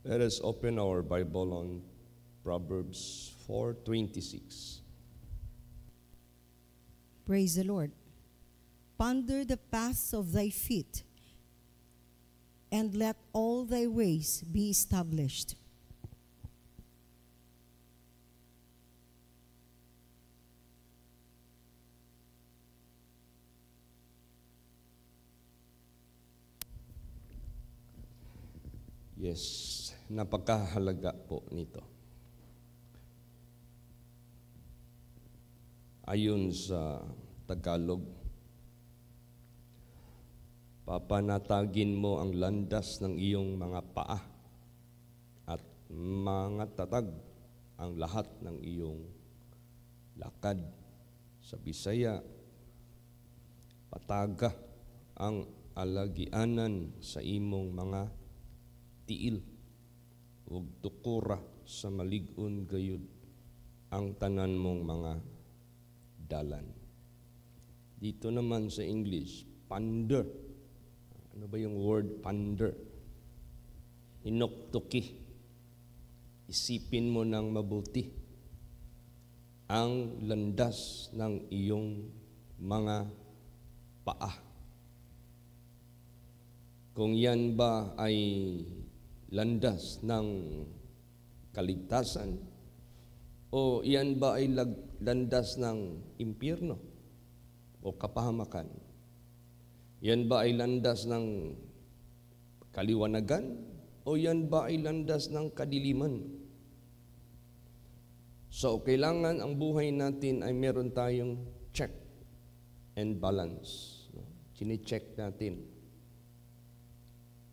Let us open our Bible on Proverbs 4:26. Praise the Lord. Ponder the paths of thy feet, and let all thy ways be established. Yes, napakahalaga po nito. Ayon sa Tagalog, papanatagin mo ang landas ng iyong mga paa at mga tatag ang lahat ng iyong lakad. Sa Bisaya, pataga ang alagianan sa imong mga tiil ug tukura sa malig-on gayud ang tanan mong mga dalan. Dito naman sa English, ponder. Ano ba yung word ponder? Inoktoki. Isipin mo ng mabuti ang landas ng iyong mga paa. Kung yan ba ay landas ng kaligtasan o yan ba ay landas ng impyerno o kapahamakan? Yan ba ay landas ng kaliwanagan o yan ba ay landas ng kadiliman? So, kailangan ang buhay natin ay meron tayong check and balance. Chine-check natin.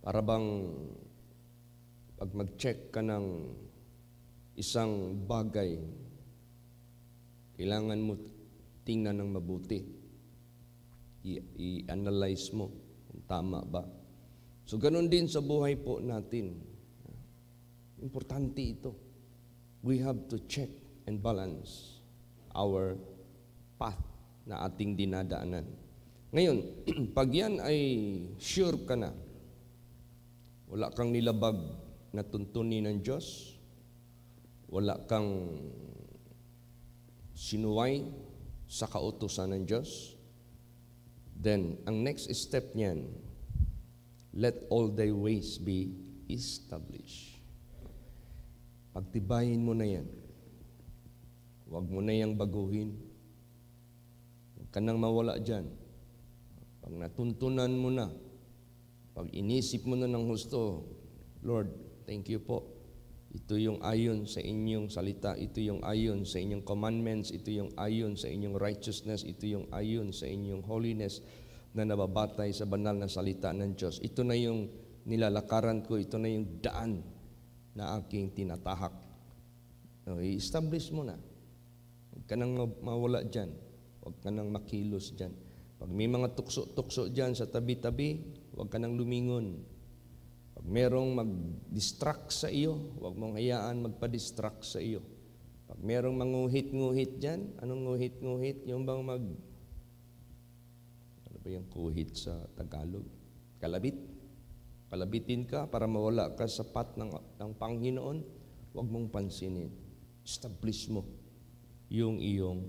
Para bang pag mag-check ka ng isang bagay, kailangan mo tingnan ng mabuti. I-analyze mo kung tama ba. So, ganun din sa buhay po natin. Importante ito. We have to check and balance our path na ating dinadaanan. Ngayon, pag yan ay sure ka na, wala kang nilabag na tuntunin ng Diyos, wala kang sinuway sa kautusan ng Diyos, then ang next step niyan, let all thy ways be established. Pagtibayin mo na yan. Huwag mo na yang baguhin. Huwag ka nang mawala dyan. Pag natuntunan mo na, pag inisip mo na ng husto, Lord, thank you po. Ito yung ayon sa inyong salita, ito yung ayon sa inyong commandments, ito yung ayon sa inyong righteousness, ito yung ayon sa inyong holiness na nababatay sa banal na salita ng Diyos. Ito na yung nilalakaran ko, ito na yung daan na aking tinatahak. So, i-establish mo na. Huwag ka nang mawala dyan. Huwag ka nang makilos dyan. Pag may mga tukso-tukso dyan sa tabi-tabi, huwag ka nang lumingon. Pag merong mag-distract sa iyo, huwag mong hayaan magpa-distract sa iyo. Pag merong manguhit-nguhit dyan, anong nguhit-nguhit? Yung bang ano ba yung kuhit sa Tagalog? Kalabit. Kalabitin ka para mawala ka sa path ng Panginoon, huwag mong pansinin. Establish mo yung iyong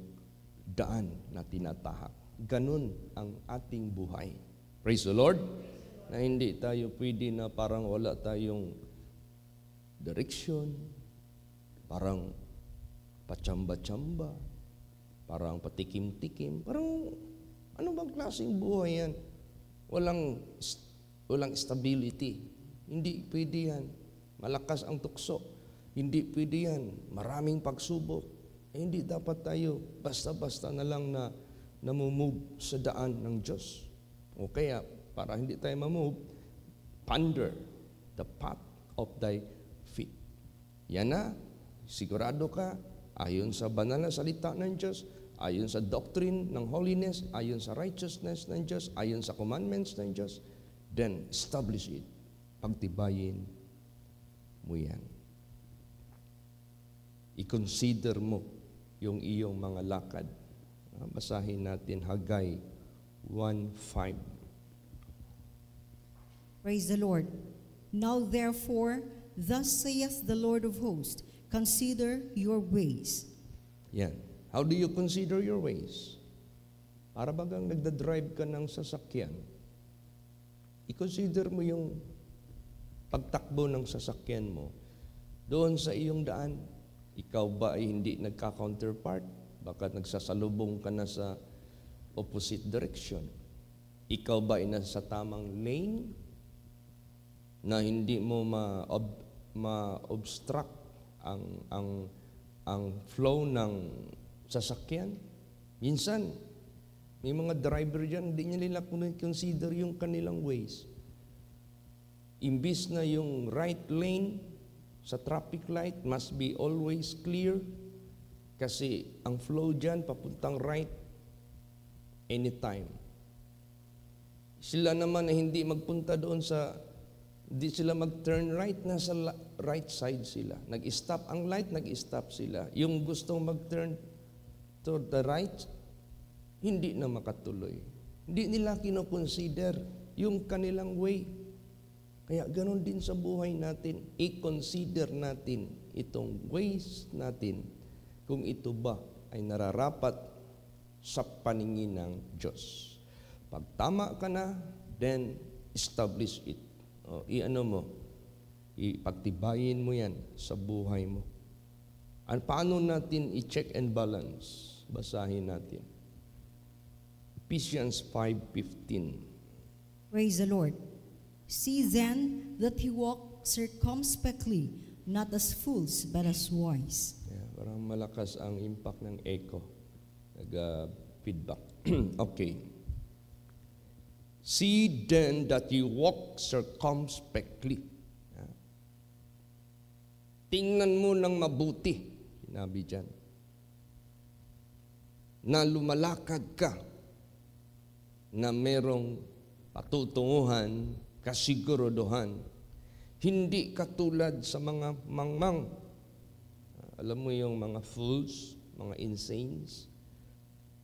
daan na tinatahak. Ganun ang ating buhay. Praise the Lord! Na hindi tayo pwede na parang wala tayong direction, parang patsamba-tsamba, parang patikim-tikim, parang ano bang klaseng buhay yan? Walang stability. Hindi pwede yan. Malakas ang tukso. Hindi pwede yan. Maraming pagsubok. Hindi dapat tayo basta-basta na lang na namumove sa daan ng Diyos. O kaya, para hindi tayo mamove, ponder the path of thy feet. Yan na, sigurado ka, ayon sa banal na salita ng Diyos, ayon sa doctrine ng holiness, ayon sa righteousness ng Diyos, ayon sa commandments ng Diyos, then establish it. Pagtibayin mo yan. I-consider mo yung iyong mga lakad. Basahin natin Haggai 1:5. Praise the Lord. Now therefore, Thus saith the Lord of hosts, consider your ways. Yan. How do you consider your ways? Para bagang nagda-drive ka ng sasakyan, i-consider mo yung pagtakbo ng sasakyan mo doon sa iyong daan. Ikaw ba ay hindi nagka-counterpart? Baka nagsasalubong ka na sa opposite direction. Ikaw ba ay nasa tamang lane na hindi mo ma-obstruct ang flow ng sasakyan? Minsan, may mga driver dyan, hindi nila consider yung kanilang ways. Imbis na yung right lane sa traffic light must be always clear kasi ang flow dyan papuntang right anytime. Sila naman na hindi magpunta doon hindi sila mag-turn right, nasa right side sila. Nag-stop ang light, nag-stop sila. Yung gustong mag-turn to the right, hindi na makatuloy. Hindi nila kinoconsider yung kanilang way. Kaya ganoon din sa buhay natin, i-consider natin itong ways natin kung ito ba ay nararapat sa paningin ng Diyos. Pag tama ka na, then establish it. Ipagtibayin mo yan sa buhay mo. Paano natin i-check and balance? Basahin natin. Ephesians 5:15. Praise the Lord. See then that you walk circumspectly, not as fools, but as wise. Yeah, parang malakas ang impact ng echo. Nag-feedback. Okay. See then that you walk circumspectly. Yeah. Tingnan mo ng mabuti, sinabi dyan, na lumalakad ka, na merong patutunguhan, kasiguraduhan, hindi katulad sa mga mangmang. Alam mo yung mga fools, mga insanes,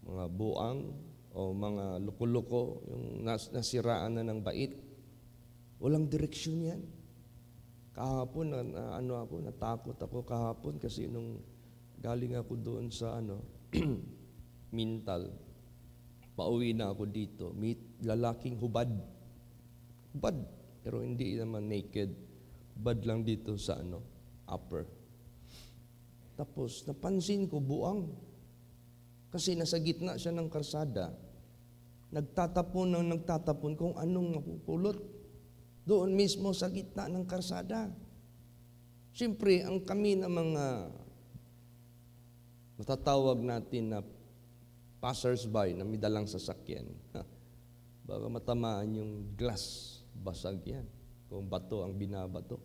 mga buang, o mga loko-loko, yung nasiraan na ng bait. Walang direksyon yan. Kahapon, natakot ako kahapon kasi nung galing ako doon sa Mintal, pauwi na ako dito, may lalaking hubad. Hubad, pero hindi naman naked. Hubad lang dito sa upper. Tapos, napansin ko, buang. Kasi nasa gitna siya ng karsada. Nagtatapon kung anong napupulot. Doon mismo sa gitna ng karsada. Siyempre, ang kami na mga matatawag natin na passers-by na may dalang sasakyan, baka matamaan yung glass, basag yan. Kung bato ang binabato.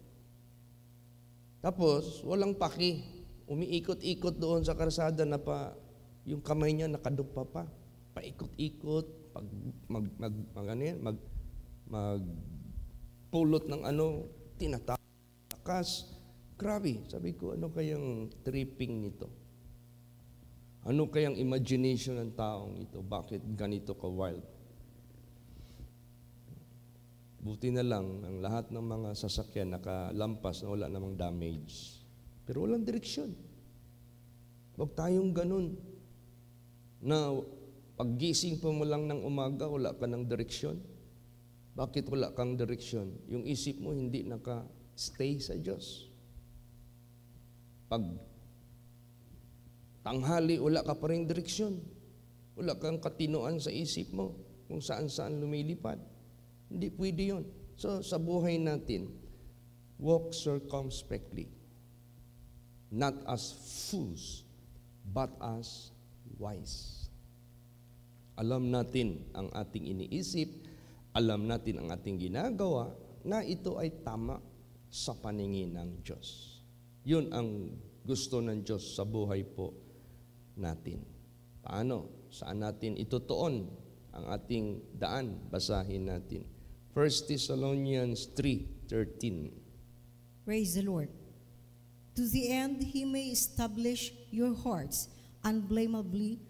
Tapos, walang paki. Umiikot-ikot doon sa karsada na yung kamay niya nakadukpa pa. Paikot-ikot, magpulot ng tinatakas. Grabe, sabi ko, ano kayang tripping nito? Ano kayang imagination ng taong ito? Bakit ganito ka-wild? Buti na lang, ang lahat ng mga sasakyan nakalampas na wala namang damage. Pero walang direksyon. Huwag tayong ganun. Na paggising pa mo lang ng umaga, wala ka ng direksyon. Bakit wala kang direksyon? Yung isip mo hindi naka-stay sa Diyos. Pag tanghali, wala ka pa rin direksyon. Wala kang katinoan sa isip mo kung saan-saan lumilipad. Hindi pwede yun. So, sa buhay natin, walk circumspectly. Not as fools, but as wise. Alam natin ang ating iniisip, alam natin ang ating ginagawa, na ito ay tama sa paningin ng Diyos. Yun ang gusto ng Diyos sa buhay po natin. Paano? Saan natin itutuon ang ating daan? Basahin natin. 1 Thessalonians 3:13. Praise the Lord. To the end He may establish your hearts unblameable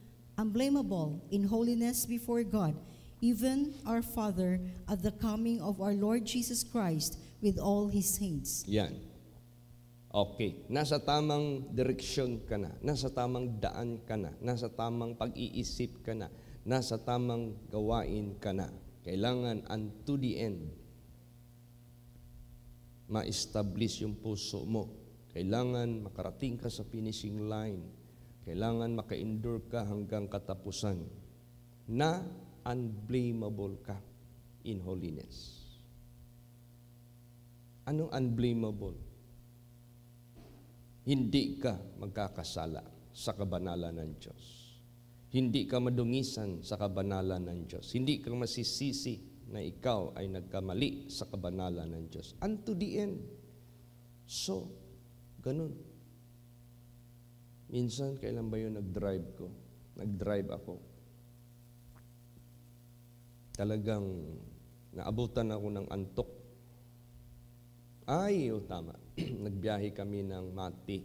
in holiness before God, even our Father, at the coming of our Lord Jesus Christ with all His saints. Yan. Okay, nasa tamang direksyon ka na, nasa tamang daan ka na, nasa tamang pag-iisip ka na, nasa tamang gawain ka na. Kailangan unto the end, ma-establish yung puso mo. Kailangan makarating ka sa finishing line. Kailangan maka-endure ka hanggang katapusan na unblameable ka in holiness. Anong unblameable? Hindi ka magkakasala sa kabanalan ng Diyos. Hindi ka madungisan sa kabanalan ng Diyos. Hindi ka masisisi na ikaw ay nagkamali sa kabanalan ng Diyos. Unto the end. So, ganun. Minsan, kailan ba yun nag-drive ko? Nag-drive ako. Talagang naabutan ako ng antok. Ay, tama. Nagbiyahe kami ng Mati,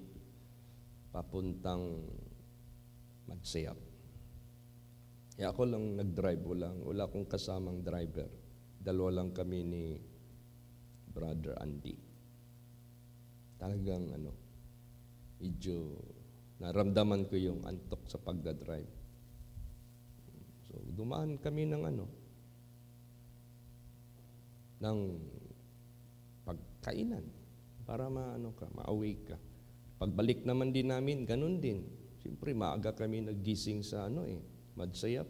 papuntang Magsayap. Kaya ako lang nag-drive, wala akong kasamang driver. Dalawa lang kami ni Brother Andy. Talagang medyo naramdaman ko yung antok sa pagdadrive. So, dumaan kami ng ng pagkainan para ma-awake ka. Pagbalik naman din namin, ganun din. Siyempre, maaga kami naggising sa Magsayap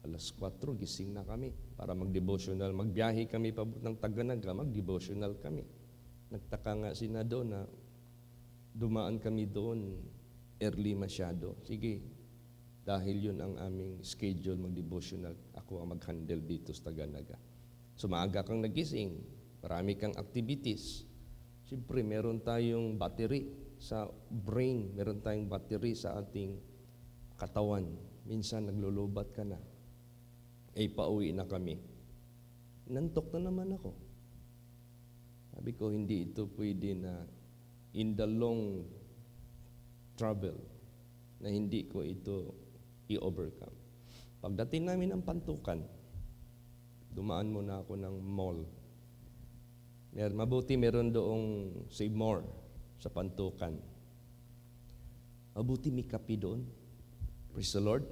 Alas 4, gising na kami para mag-devotional. Magbiyahe kami papuntang Taganaga, mag-devotional kami. Nagtaka nga si Nado na dumaan kami doon early masyado. Sige, dahil yun ang aming schedule mag-devotional, ako ang mag-handle dito sa Taganaga. So maaga kang nagising, marami kang activities. Siyempre, meron tayong battery sa brain, meron tayong battery sa ating katawan. Minsan, naglulubat ka na. Pauwi na kami. Nantok na naman ako. Sabi ko, hindi ito pwede na in the long travel na hindi ko ito i-overcome. Pagdating namin ng Pantukan, dumaan muna ako ng mall. Mabuti meron doong Save More sa Pantukan. Mabuti may kape doon. Praise the Lord.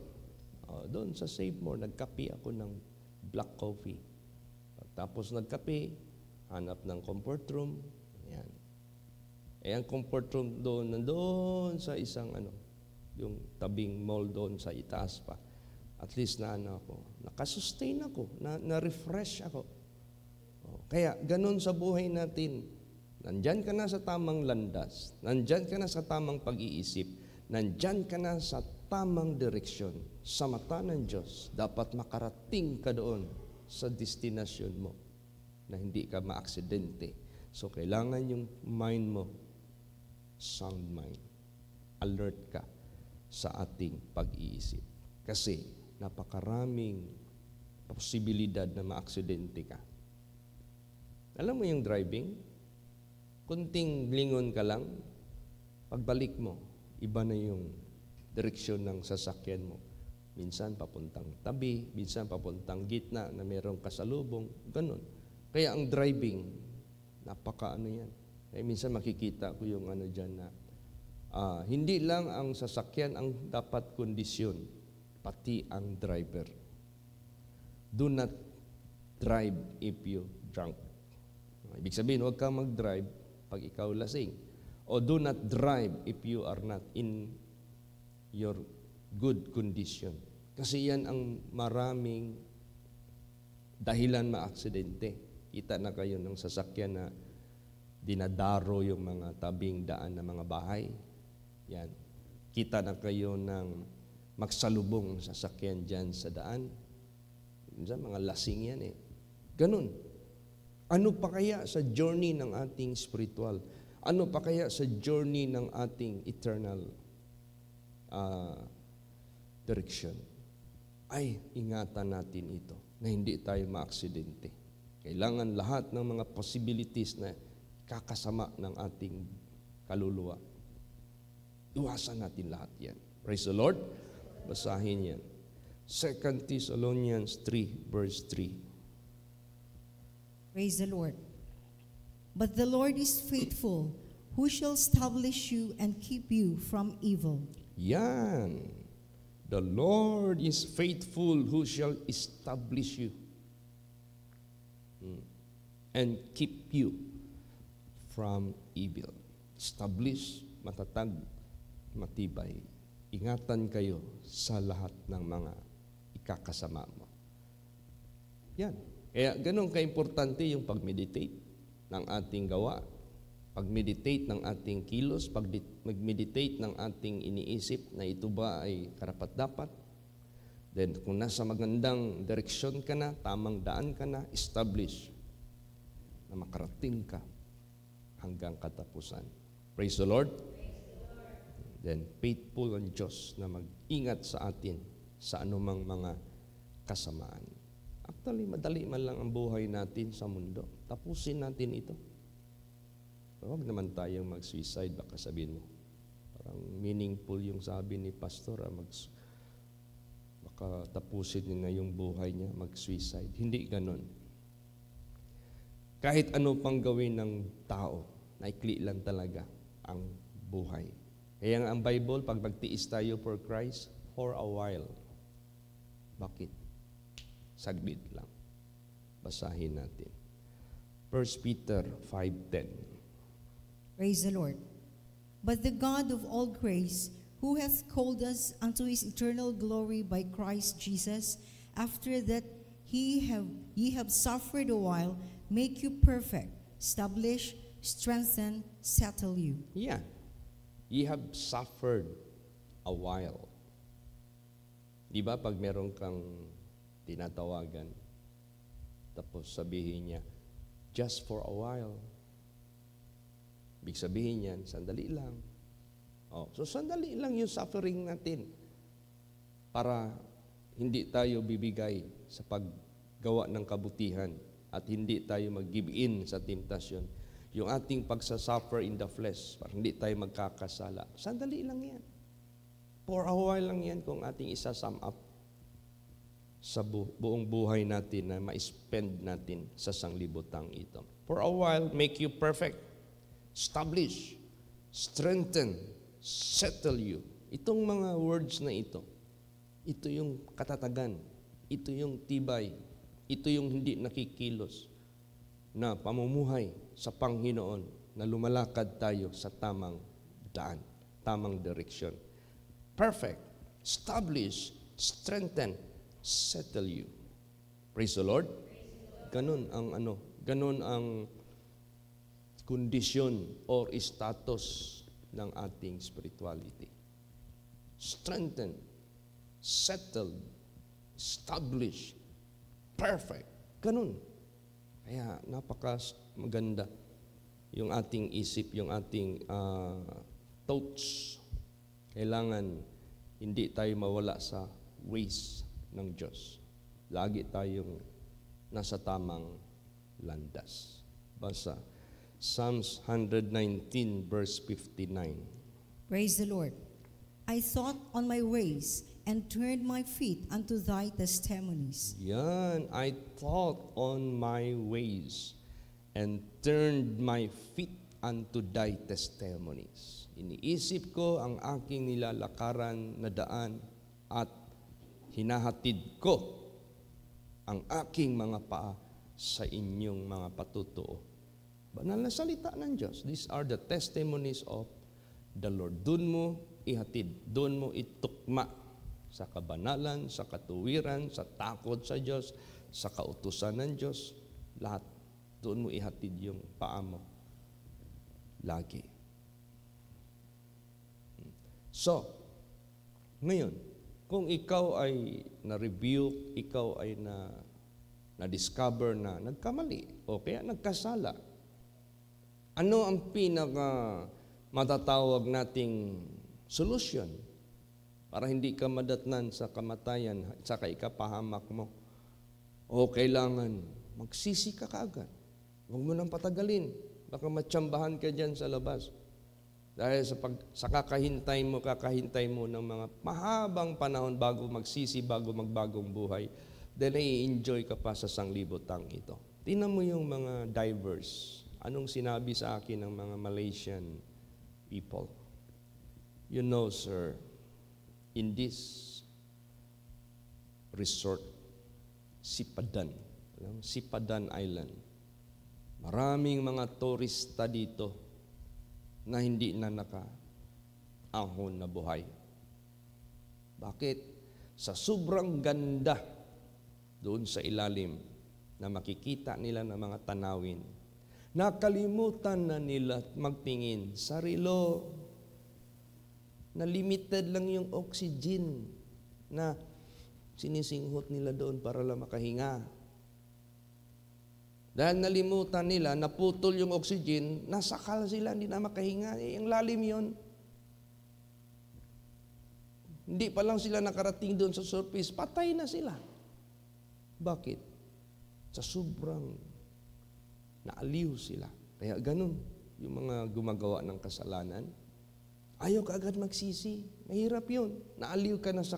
Doon sa Save More, nagkape ako ng black coffee. Tapos nagkape, hanap ng comfort room. Ayan. Ang comfort room doon, nandoon sa isang yung tabing mall doon sa itaas pa. At least ako, nakasustain ako, na-refresh ako. Kaya ganun sa buhay natin, nandyan ka na sa tamang landas, nandyan ka na sa tamang pag-iisip, nandyan ka na sa tamang direksyon. Sa mata ng Diyos, dapat makarating ka doon sa destinasyon mo na hindi ka maaksidente. So, kailangan yung mind mo, sound mind. Alert ka sa ating pag-iisip. Kasi, napakaraming posibilidad na maaksidente ka. Alam mo yung driving? Kunting lingon ka lang, pagbalik mo, iba na yung direksyon ng sasakyan mo. Minsan papuntang tabi, minsan papuntang gitna na mayroong kasalubong, ganun. Kaya ang driving, yan. Minsan makikita ko yung dyan na hindi lang ang sasakyan ang dapat kondisyon, pati ang driver. Do not drive if you drunk. Ibig sabihin, huwag kang mag-drive pag ikaw lasing. O do not drive if you are not in your good condition. Kasi yan ang maraming dahilan maaksidente. Kita na kayo ng sasakyan na dinadaro yung mga tabing daan ng mga bahay. Yan. Kita na kayo ng magsalubong sasakyan dyan sa daan. Minsan, mga lasing yan Ganun. Ano pa kaya sa journey ng ating spiritual? Ano pa kaya sa journey ng ating eternal direction? Ay, ingatan natin ito na hindi tayo maaksidente. Kailangan lahat ng mga possibilities na kakasama ng ating kaluluwa. Iwasan natin lahat yan. Praise the Lord. Basahin yan. 2 Thessalonians 3 verse 3. Praise the Lord. But the Lord is faithful, who shall establish you and keep you from evil. Yan. The Lord is faithful who shall establish you and keep you from evil. Establish, matatag, matibay. Ingatan kayo sa lahat ng mga ikakasama mo. Yan. Kaya ganun ka-importante yung pag-meditate ng ating gawa, pag-meditate ng ating kilos, mag-meditate ng ating iniisip na ito ba ay karapat-dapat. Then kung nasa magandang direksyon ka na, tamang daan ka na, establish na makarating ka hanggang katapusan. Praise the Lord. Then faithful ang Diyos na mag-ingat sa atin sa anumang mga kasamaan. Actually, madali man lang ang buhay natin sa mundo. Tapusin natin ito. Huwag naman tayong mag-suicide, baka sabihin mo. Parang meaningful yung sabi ni Pastor, baka tapusin niya na yung buhay niya, mag-suicide. Hindi ganon. Kahit ano pang gawin ng tao, naikli lang talaga ang buhay. Kaya nga ang Bible, pag magtiis tayo for Christ, for a while. Bakit? Saglit lang. Basahin natin. 1 Peter 5:10. Praise the Lord. But the God of all grace, who hath called us unto his eternal glory by Christ Jesus, after that ye have suffered a while, make you perfect, establish, strengthen, settle you. Yeah. Ye have suffered a while. Di ba pag meron kang tinatawagan, tapos sabihin niya, just for a while. Ibig sabihin niyan, sandali lang. So sandali lang yung suffering natin para hindi tayo bibigay sa paggawa ng kabutihan at hindi tayo mag-give in sa temptasyon. Yung ating pagsasuffer in the flesh, para hindi tayo magkakasala. Sandali lang yan. For a while lang yan kung ating isa-sum up sa buong buhay natin na ma-spend natin sa sanglibutang ito. For a while, make you perfect, establish, strengthen, settle you. Itong mga words na ito yung katatagan, ito yung tibay, ito yung hindi nakikilos na pamumuhay sa Panginoon na lumalakad tayo sa tamang daan, tamang direksyon. Perfect, establish, strengthen, settle you. Praise the Lord. Ganun ang kondisyon or status ng ating spirituality. Strengthen, settled, established, perfect. Ganun. Kaya napaka-maganda yung ating isip, yung ating thoughts. Kailangan hindi tayo mawala sa ways ng Diyos. Lagi tayong nasa tamang landas. Basa. Psalms 119 verse 59. Praise the Lord. I thought on my ways and turned my feet unto thy testimonies. Yan, I thought on my ways and turned my feet unto thy testimonies. Iniisip ko ang aking nilalakaran na daan at hinahatid ko ang aking mga paa sa inyong mga patutuo. Banal na salita ng Diyos. These are the testimonies of the Lord. Doon mo ihatid, doon mo itukma sa kabanalan, sa katuwiran, sa takot sa Diyos, sa kautusan ng Diyos. Lahat, doon mo ihatid yung paa mo. Lagi. So, ngayon, kung ikaw ay na-rebuke, ikaw ay na-discover na nagkamali o kaya nagkasala, ano ang matatawag nating solusyon para hindi ka madatnan sa kamatayan at saka ikapahamak mo? O kailangan magsisi ka kaagad. Huwag mo nang patagalin. Baka matsambahan ka dyan sa labas. Dahil sa kakahintay mo ng mga mahabang panahon bago magsisi, bago magbagong buhay, dahil i-enjoy ka pa sa sanglibutang ito. Tingnan mo yung mga divers. Anong sinabi sa akin ng mga Malaysian people? You know, sir, in this resort, Sipadan, Sipadan Island, maraming mga turista dito na hindi na nakaahon na buhay. Bakit? Sa sobrang ganda doon sa ilalim na makikita nila ng mga tanawin, nakalimutan na nila magtingin sa relo na limited lang yung oxygen na sinisinghot nila doon para lang makahinga. Dahil nalimutan nila, naputol yung oxygen, nasakal sila, hindi na makahinga. Ang lalim yun. Hindi pa lang sila nakarating doon sa surface, patay na sila. Bakit? Sa sobrang naaliw sila. Kaya ganun, yung mga gumagawa ng kasalanan, ayaw ka agad magsisi. Mahirap yun. Naaliw ka na sa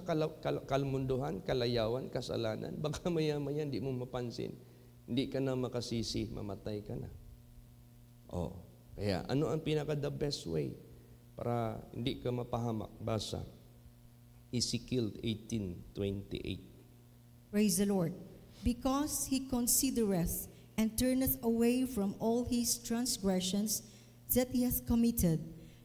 kalmunduhan, kalayawan, kasalanan. Baka maya-maya hindi mo mapansin. Hindi ka na makasisi, mamatay ka na. Kaya ano ang pinaka-the best way para hindi ka mapahamak? Basa, Ezekiel 18:28. Praise the Lord. Because he considereth and turneth away from all his transgressions that he hath committed,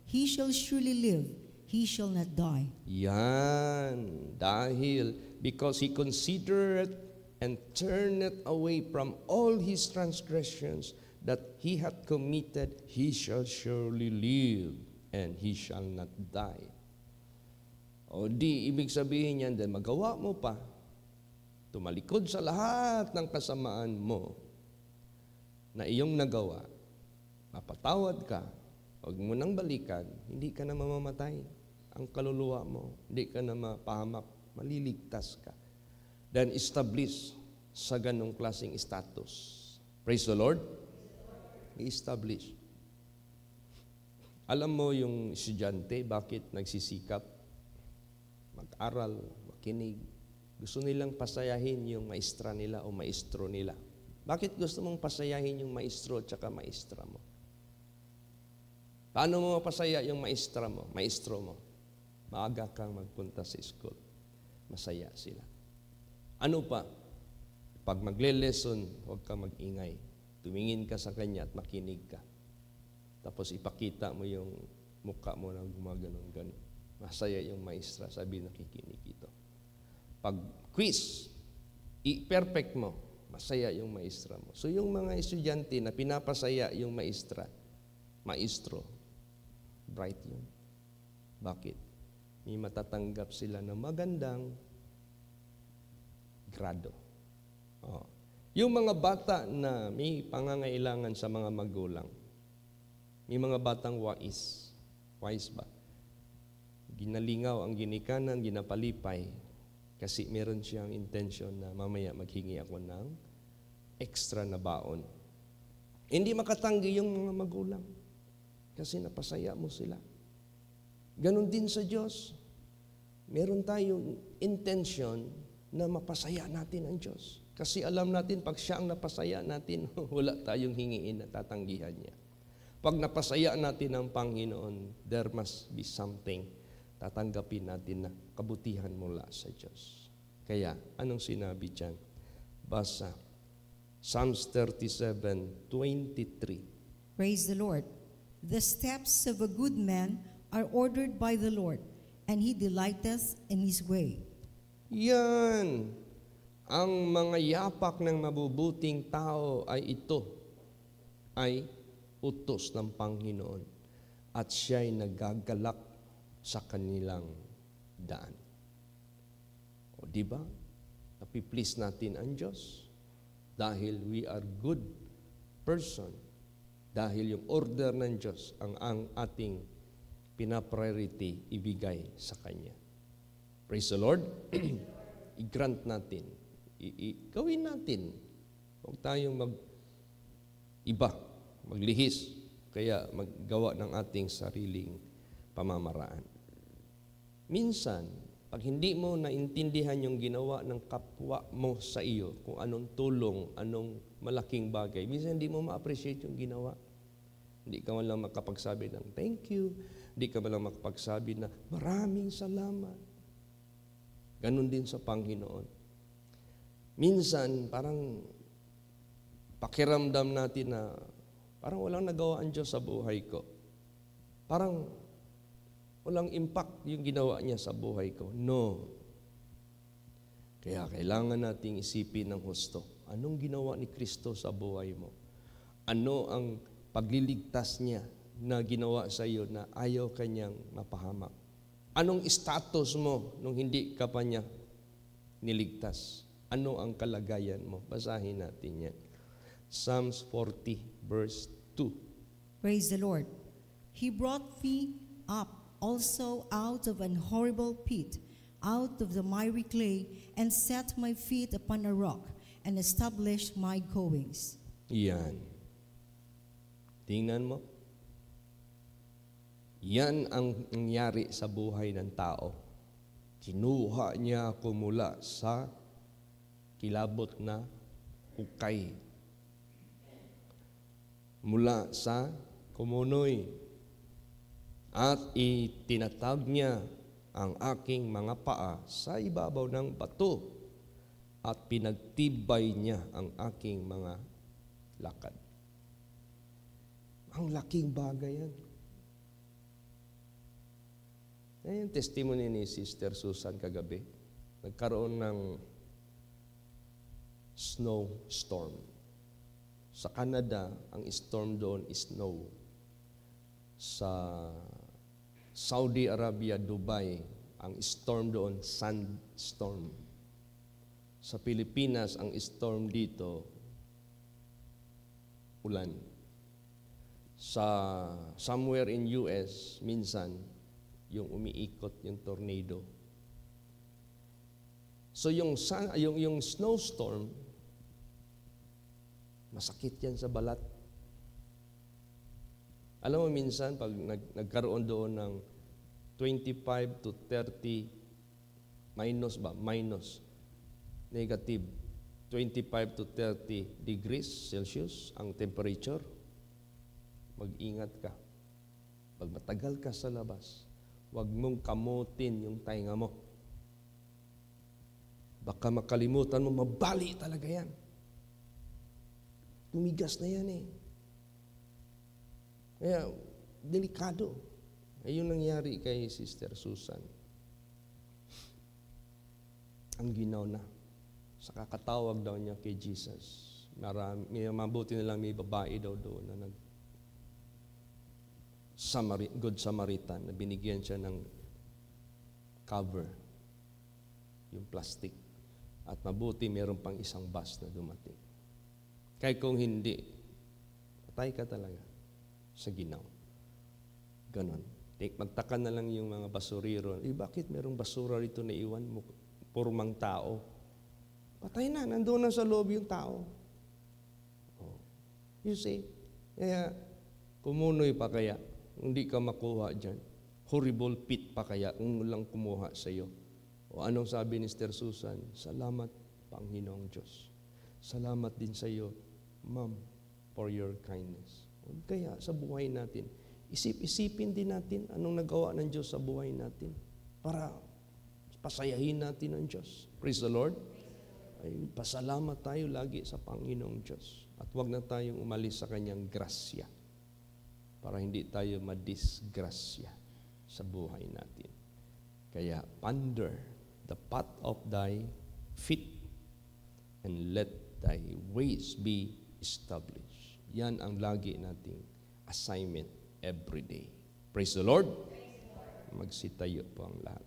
he shall surely live, he shall not die. Yan. Dahil, because he considereth and turneth away from all his transgressions that he hath committed, he shall surely live, and he shall not die. O di, ibig sabihin yan, dahil magawa mo pa, tumalikod sa lahat ng kasamaan mo na iyong nagawa, mapatawad ka, huwag mo nang balikan, hindi ka na mamamatay. Ang kaluluwa mo, hindi ka na mapahamak, maliligtas ka. Then establish sa ganong klaseng status. Praise the Lord. I-establish. Alam mo yung estudyante, bakit nagsisikap? Mag-aral, makinig. Gusto nilang pasayahin yung maestra nila o maestro nila. Bakit gusto mong pasayahin yung maestro at saka maestra mo? Paano mo mapasaya yung maestra mo, maestro mo? Maaga kang magpunta sa school. Masaya sila. Ano pa? Pag magle-lesson, huwag kang mag-ingay. Tumingin ka sa kanya at makinig ka. Tapos ipakita mo yung mukha mo na gumaganon-ganon. Masaya yung maestra, sabi nakikinig ito. Pag quiz, i-perfect mo, masaya yung maestra mo. So yung mga estudyante na pinapasaya yung maestro, bright yun. Bakit? May matatanggap sila ng magandang grado. Yung mga bata na may pangangailangan sa mga magulang, may mga batang wise ba? Ginalingaw ang ginikanan, ginapalipay, kasi meron siyang intention na mamaya maghingi ako ng extra na baon. Hindi makatanggi yung mga magulang kasi napasaya mo sila. Ganon din sa Diyos. Meron tayong intention na mapasaya natin ang Diyos. Kasi alam natin, pag siya ang napasaya natin, wala tayong hingiin na tatanggihan niya. Pag napasaya natin ang Panginoon, there must be something tatanggapin natin na kabutihan mula sa Diyos. Kaya, anong sinabi dyan? Basa, Psalms 37:23. Praise the Lord. The steps of a good man are ordered by the Lord, and he delighteth in his way. Yan. Ang mga yapak ng mabubuting tao ay ito, ay utos ng Panginoon. At siya'y nagagalak sa kanilang daan. O diba? Napiplease natin ang Diyos dahil we are good person. Dahil yung order ng Diyos ang ating pinapriority ibigay sa Kanya. Praise the Lord. I-grant natin. Gawin natin. Huwag tayong maglihis. Kaya maggawa ng ating sariling pamamaraan. Minsan, pag hindi mo naintindihan yung ginawa ng kapwa mo sa iyo, kung anong tulong, anong malaking bagay, minsan hindi mo ma-appreciate yung ginawa. Hindi ka man lang makapagsabi ng thank you. Hindi ka man lang makapagsabi na maraming salamat. Ganon din sa Panginoon. Minsan, parang pakiramdam natin na parang walang nagawa ang Diyos sa buhay ko. Parang walang impact yung ginawa niya sa buhay ko. No. Kaya kailangan nating isipin ng husto. Anong ginawa ni Kristo sa buhay mo? Ano ang pagliligtas niya na ginawa sa iyo na ayaw kanyang mapahamak? Anong status mo nung hindi ka pa niya niligtas? Ano ang kalagayan mo? Basahin natin yan. Psalms 40 verse 2. Praise the Lord. He brought me up also out of an horrible pit, out of the miry clay, and set my feet upon a rock, and established my goings. Yan. Tingnan mo. Yan ang nangyari sa buhay ng tao. Kinuha niya ako mula sa kilabot na ukay. Mula sa kumunoy. At itinatag niya ang aking mga paa sa ibabaw ng bato. At pinagtibay niya ang aking mga lakad. Ang laking bagay yan. Yan yung testimony ni Sister Susan kagabi. Nagkaroon ng snowstorm. Sa Canada, ang storm doon is snow. Sa Saudi Arabia, Dubai, ang storm doon, sandstorm. Sa Pilipinas, ang storm dito, ulan. Sa somewhere in US, minsan, yung umiikot yung tornado. So yung snowstorm, masakit yan sa balat. Alam mo minsan, pag nagkaroon doon ng 25 to 30, minus, negative, 25 to 30 degrees Celsius ang temperature, mag-ingat ka. Pag matagal ka sa labas, huwag mong kamutin yung tainga mo. Baka makalimutan mo, mabali talaga yan. Tumigas na yan eh. Kaya, delikado. Ayun nangyari kay Sister Susan. Ang ginaw na. Sa kakatawag daw niya kay Jesus. Mabuti na lang may babae daw doon na Good Samaritan na binigyan siya ng cover, yung plastic. At mabuti meron pang isang bus na dumating. Kaya kung hindi, patay ka talaga sa ginaw. Ganon. Magtaka na lang yung mga basurero. Bakit merong basura rito na iwan mo? Purmang tao. Patay na, nandoon na sa loob yung tao. Oh. You see? Kaya, kumunoy pa kaya, hindi ka makuha dyan. Horrible pit pa kaya kung lang kumuha sa iyo. O anong sabi ni Sister Susan? Salamat, Panginoong Diyos. Salamat din sa iyo, Ma'am, for your kindness. Kaya sa buhay natin, isipin din natin anong nagawa ng Diyos sa buhay natin para pasayahin natin ang Diyos. Praise the Lord. Ay, pasalamat tayo lagi sa Panginoong Diyos. At huwag na tayong umalis sa Kanyang grasya para hindi tayo madisgrasya sa buhay natin. Kaya, ponder the path of thy feet and let thy ways be established. Yan ang lagi nating assignment every day. Praise the Lord. Magsitayo po ang lahat.